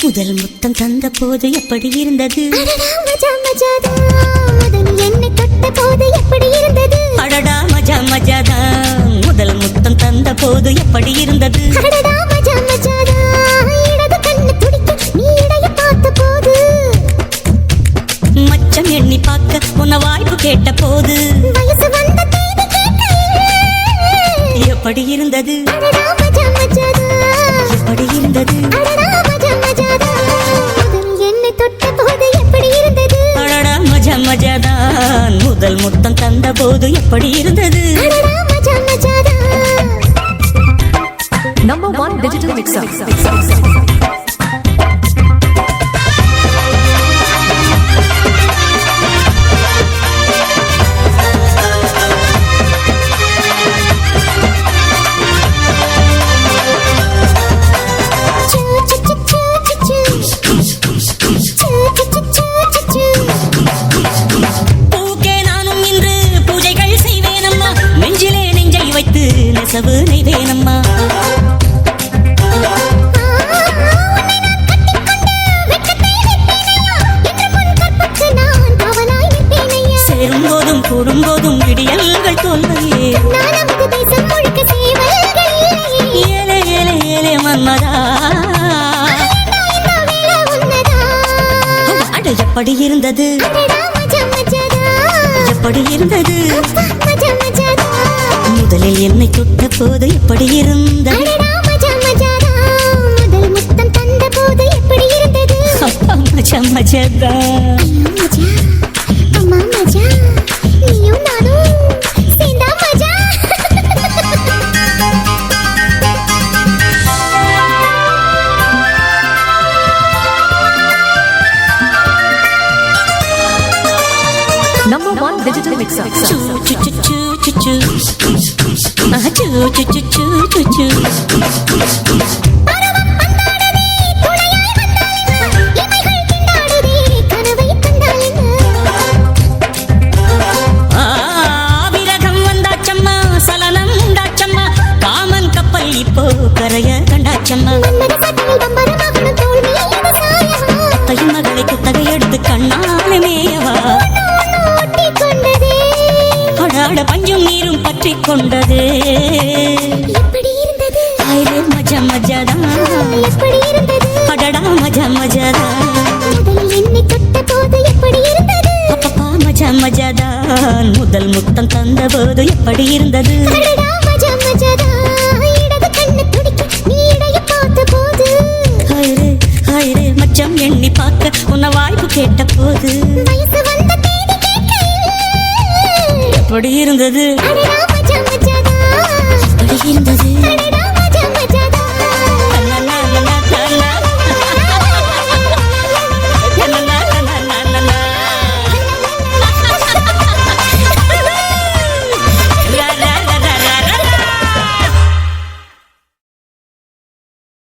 முதல் முத்தம் தந்த போது எப்படி இருந்தது? என்னை தொட்ட போது எப்படி இருந்தது? அடடா மஜா மஜாதான். முதல் முத்தம் தந்த போது எப்படி இருந்தது? அடடா மஜா மஜாதான். இடது கண்ணு துடிக்க நீ இடைய பார்த்த போது, மச்சம் எண்ணி பார்க்க உன்ன வாய்ப்பு கேட்ட போது, வயசு வந்த தேதி கேட்கையில் எப்படி இருந்தது? அடடா மஜா மஜாதான். எப்படி இருந்தது? அடடா மஜா மஜாதான். முதல் என்னை தொட்ட போது எப்படி இருந்தது? அடடா மஜா மஜாதான். முதல் முத்தம் தந்த போது எப்படி இருந்தது? அடடா மஜா மஜாதான். Number 1 digital mixer. பூக்கே நானும் இன்று பூஜைகள் செய்வேனம்மா, நெஞ்சிலே நெஞ்சை வைத்து நெசவு நெய்வேனம்மா. சேரும் போதும் கூடும் போதும் விடியல்கள் தோல்வையே. ஏலே ஏலே ஏலே மன்மதா. அட எப்படி இருந்தது? எப்படி இருந்தது? முதலில் என்னை தொட்ட போது எப்படி இருந்தது? அப்பா மஜா மஜாதா. Number 1 digital mixer. சூ சு சு சு சு சு. ஆஹா, சூ சு சு சு சு சு. விரகம் வந்தாச்சம்மா, சலனம் உண்டாச்சம்மா, காமன் கப்பல் இப்போ கரைய கண்டாச்சம்மா. அத்தையும் மகளை குத்தகை எடுத்து கண்ணாலே மேயவா. அடாட பஞ்சும் நீரும் பற்றி கொண்டதே. ஆயிரே மஜா மஜாதான். அடடா மஜா மஜாதான். அப்பப்பா மஜா மஜாதான். முதல் முத்தம் தந்த போது எப்படி இருந்தது? ஹைரே ஹைரே மச்சம் எண்ணி பார்க்க உன்ன வாய்ப்பு கேட்ட போது, எப்படி இருந்தது? எப்படி இருந்தது?